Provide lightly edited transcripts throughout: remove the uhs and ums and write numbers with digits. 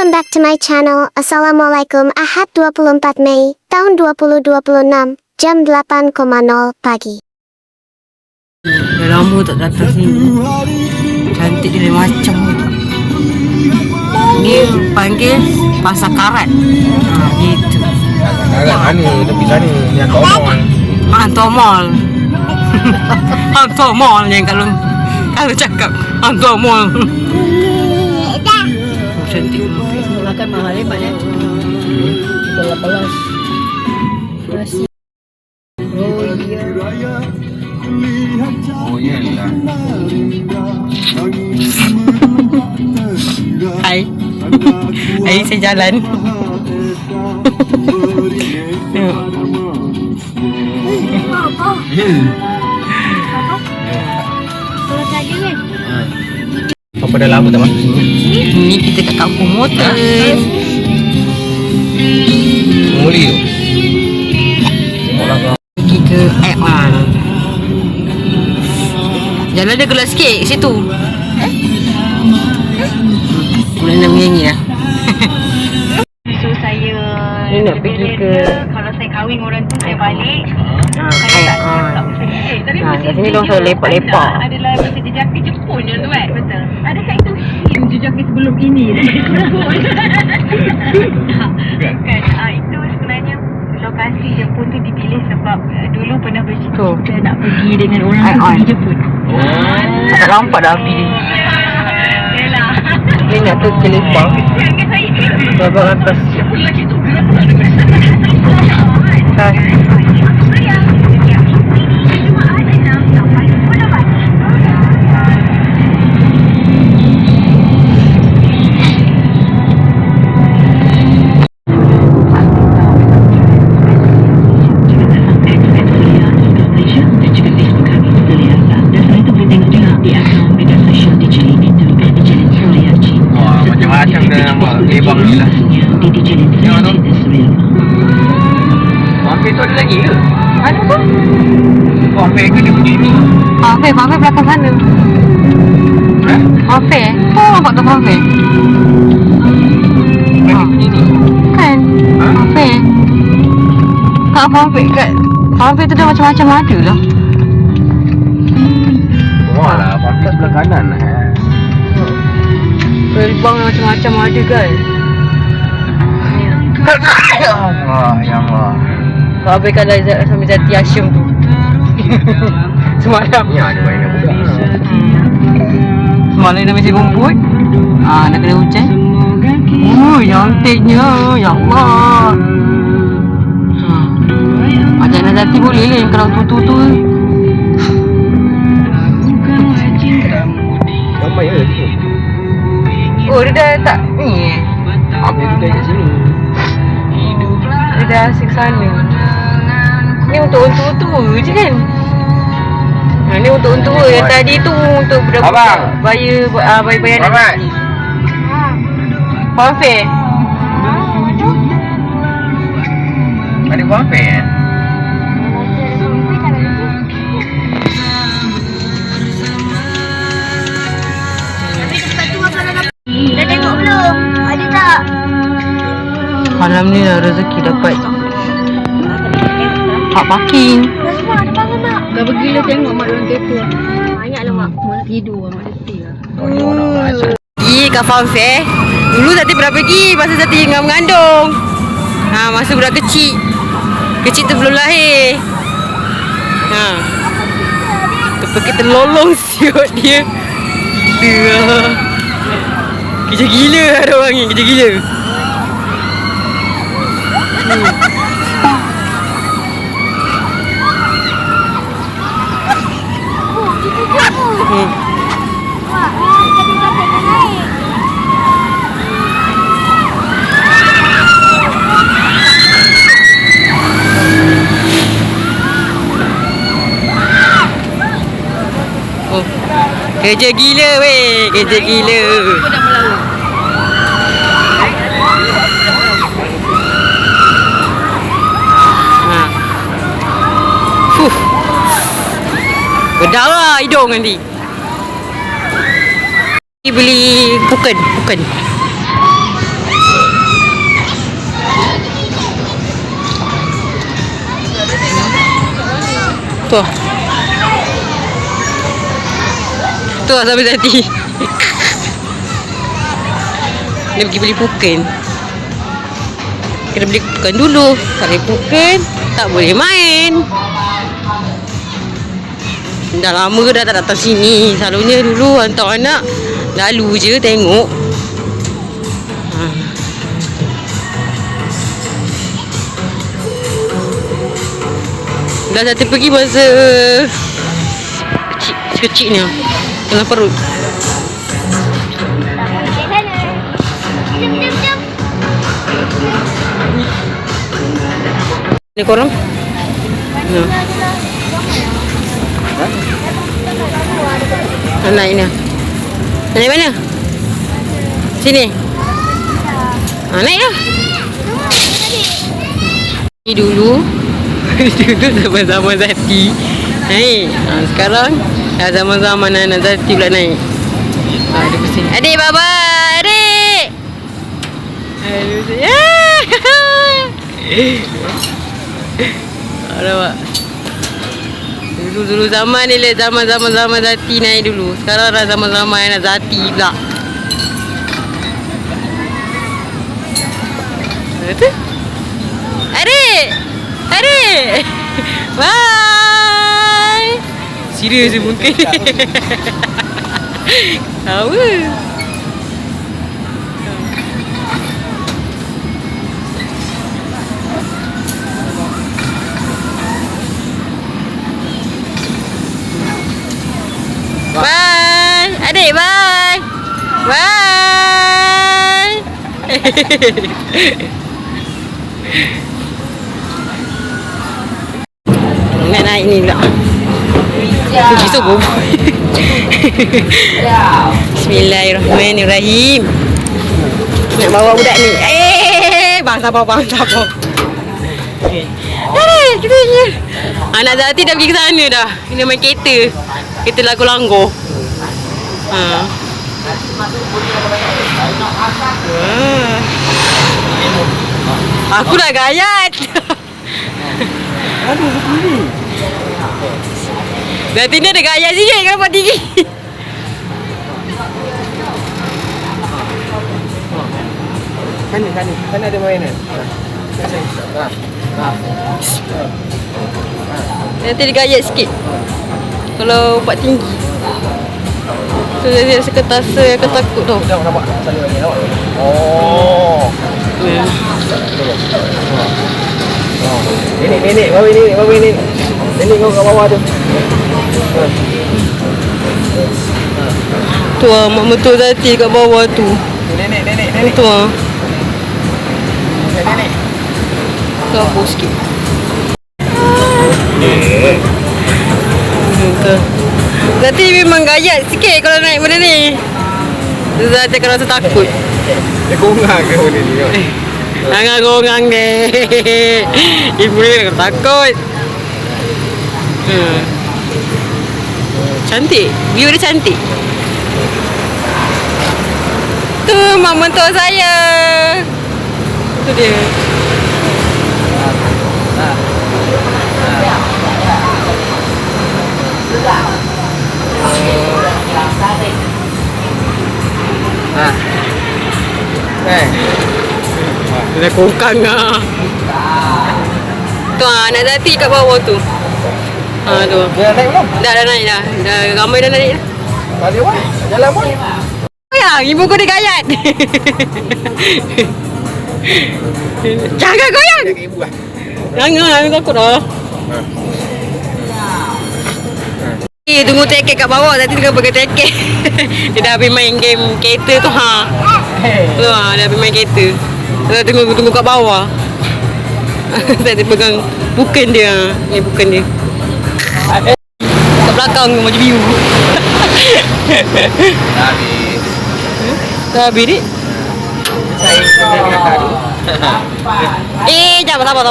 Welcome back to my channel. Assalamualaikum. Ahad 24 Mei tahun 2026 jam 8.00 pagi. Dah lama tak datang sini. Cantik dia macam. Ni panggil pasar karat. Gitu. Yang ni tepi sana ni yang kat mall. Hantar mall. Hantar mall yang kalau cakap hantar mall. Cantik. Makan mahal hebat ya. 18. Nasi. Oh ya lah. Hai. Hai, saya jalan. Apa dah lama tak masuk sini? Ni kita kat kampung motor. Muli tu. Pergi ke Ekman. Jalan dia gelap sikit situ. Boleh nak menyanyi lah. So saya Ni nak pergi ke kalau saya kahwin orang tu saya balik. Tapi kat sini diorang selalu lepak-lepak. adalah macam jejaki Jepun je tu kan. Betul. Adakah itu him jejaki sebelum ini daripada Jepun? Kan. Itu sebenarnya lokasi Jepun tu dipilih sebab dulu pernah bercita nak pergi dengan orang tu pergi Jepun. Tak nampak dah api dia. Yalah. Ni nak tu kelepang. Babak atas. Macam-macam dia nampak lebang ni lah. Tengok tu. Pampai tu ada lagi ke? Ada tu? Pampai ke dia pergi ni? Pampai belakang sana. Pampai? Oh, nampak tu pampai? Dia pergi ni? Kan? Pampai. Kat pampai kat pampai tu dah macam-macam ada lah. Wah lah, pampai sebelah kanan lah. Gerbang macam-macam ada kan? Ya Allah, ya Allah. Kau abaikan sambil Zati Hashim tu. Semalam. Ya, ada mainan budak. Semalam dah mesti rumput. Dah kena hujan. Cantiknya. Ya Allah. Macam Zati boleh lah yang kalau tu. Ramai ya dia. Oh, dia dah tak ni Habis kita kat sini. Dia dah asik sana. Ni untuk orang tua je kan? Ni untuk orang tua. Yang tadi tu untuk budak-budak bayar Abang. Pampai. Ada pampai kan? Dah tengok belum? Ada tak? Malam ni dah rezeki dapat hak parking. Dah semua ada bangun tak? Dah pergilah tengok mak dalam kereta. Banyaklah mak. Mak tidur mak letih lah. Oh, ni orang nak masuk. Pergi kat farm fair. Dulu Zati pernah pergi masa Zati tengah mengandung. Masa budak kecil. Kecil tu belum lahir. Pergi terlolong siut dia. Kerja gila ada orang ni, kerja gila. Kerja gila weh, kerja gila. Berdarah hidung nanti. Beli puken. Tu. Tu sampai Zati. Dia pergi beli puken. Kena beli puken dulu. Tak boleh puken, tak boleh main. Dah lama dah tak datang sini. Selalunya dulu hantar anak lalu je tengok. Dah Zati pergi masa kecil-kecilnya dalam perut. Ni korang? No. Naik ni. Naik mana? Sini. Naik lah. Ni dulu. Dulu sama-sama Zati naik. Sekarang dah sama-sama anak Zati pula naik. Dia pusing. Adik, bye-bye. Adik. Dia pusing. Nampak? Dulu zaman ni lah, zaman Zati naik dulu. Sekarang dah zaman anak Zati pula. Adik! Adik! Bye! Serius je mungkin. Tahu. Bye! Adik, bye! Bye! Nak naik ni pula. Pergi subuh. Bismillahirrahmanirrahim. Nak bawa budak ni. Bang sabar. Kita ni. Anak Zati dah pergi ke sana dah. Kena main kereta. Kereta langgar. Aku dah gayat. Aduh, begini. Zati ni ada gayat sikit kan dapat tinggi. Sana ada mainan. Nanti dia gayat sikit. Kalau buat tinggi. Tu dia rasa ketasa yang ketakut tau. Dah nampak. Sana lagi nampak. Oh. Nenek, bawa ini. Nenek kau kat bawah tu. Tu lah, mak mertua Zati kat bawah tu. Nenek. Tu lah. Nenek. Kabur sikit. Zati memang gayat sikit kalau naik benda ni. Zati akan rasa takut. Dia gongang ke benda ni? Jangan gongang deh. Ibu ni akan takut. Cantik. View dia cantik. Tu mak mentua saya. Tu dia. Dia kokang ah. Tu anak Zati kat bawah tu. Tu. Dia naik belum? Dah naik dah. Dah ramai dah naik dah. Tadi apa? Jalan pun? Goyang, ibu kau dia gayat. Jangan goyang. Jaga ibu lah. Jangan, aku takut dah. Tunggu teket kat bawah, Zati tengah pakai teket. Dia dah habis main game kereta tu tu dah habis main kereta. Dia tunggu kat bawah. Zati pegang bukan dia. Ni bukan dia. Kat belakang tu macam view. Dah habis dik. Jangan sabar.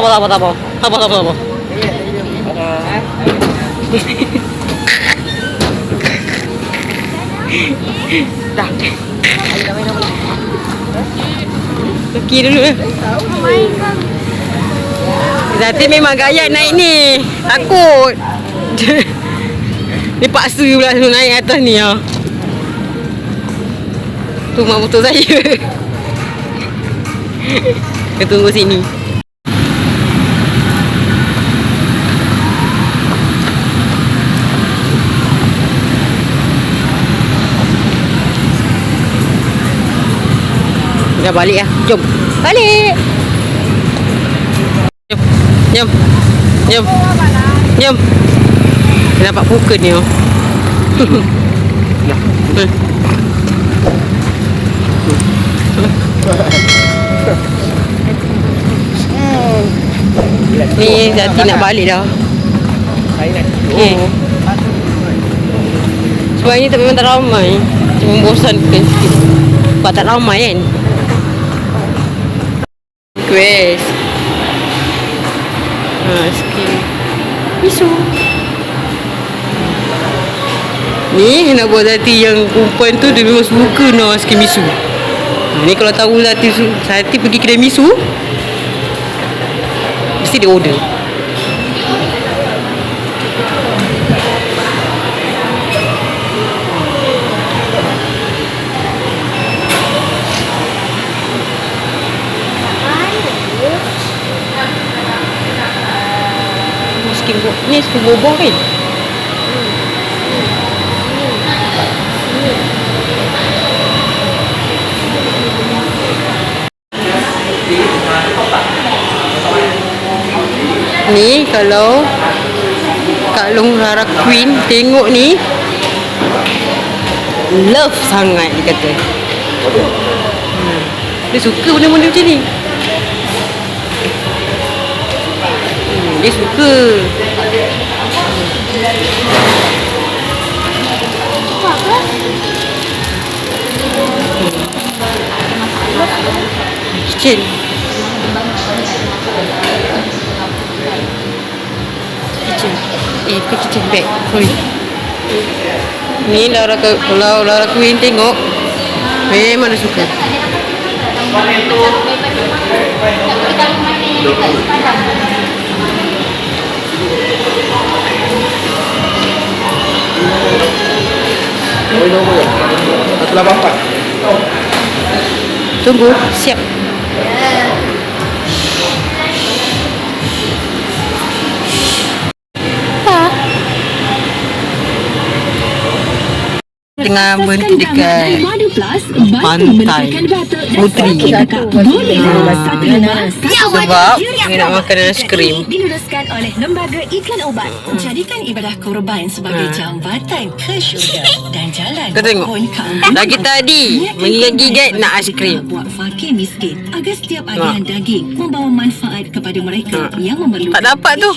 Dah. Pergi dulu. Zati memang gayat naik ni. Takut. Ni paksa pula suruh naik atas ni ah. Tu mak motor saya. Dia tunggu sini. Dah balik lah. Jom. Balik. Jom. Jom. Jom. Jom. Dia nampak muka ni. Oh. Ni Zati nak balik dah. Sebab ni tak memang tak ramai. Cuma bosankan sikit. Sebab tak ramai kan. Request. Sikit. Misu. Ni nak buat Zati yang perempuan tu dia memang suka nak sikit misu. Ni kalau tahu Zati pergi kedai misu, mesti dia order. Ni skin bobong kan? Ni kalau Kak Long Rara Queen tengok ni, love sangat dia kata. Dia suka benda-benda macam ni. Dia suka. Kitchen. Itu kitchen bag. Sorry. Ni kalau Lara Queen tengok, memang dia suka. Tunggu, siap. Tengah berhenti dekat pantai Puteri. Sebab dia nak makan aiskrim. Diluruskan oleh Lembaga Iklan Obat. Jadikan ibadah korban sebagai jambatan ke syurga dan jalan. Kau tengok. Lagi tadi menggigit nak aiskrim. Buat fakir miskin agar setiap agihan daging membawa manfaat kepada mereka yang memerlukan. Tak dapat tu.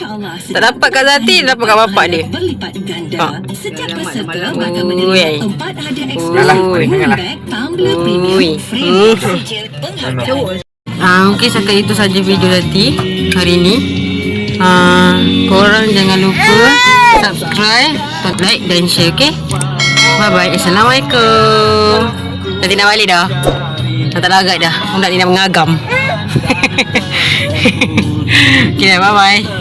Tak dapat kat Zati, dapat kat bapak dia. Berlipat ganda. Setiap peserta akan Ui. menerima 4 hadiah eksklusif. Bag, tumbler premium, frame, sijil, penghargaan. Okey, setakat itu saja video Zati hari ni. Korang jangan lupa subscribe, like dan share, okey? Bye bye. Assalamualaikum. Nanti nak balik dah. Dah tak larat dah. Budak ni dah mengagam. Okay, bye bye.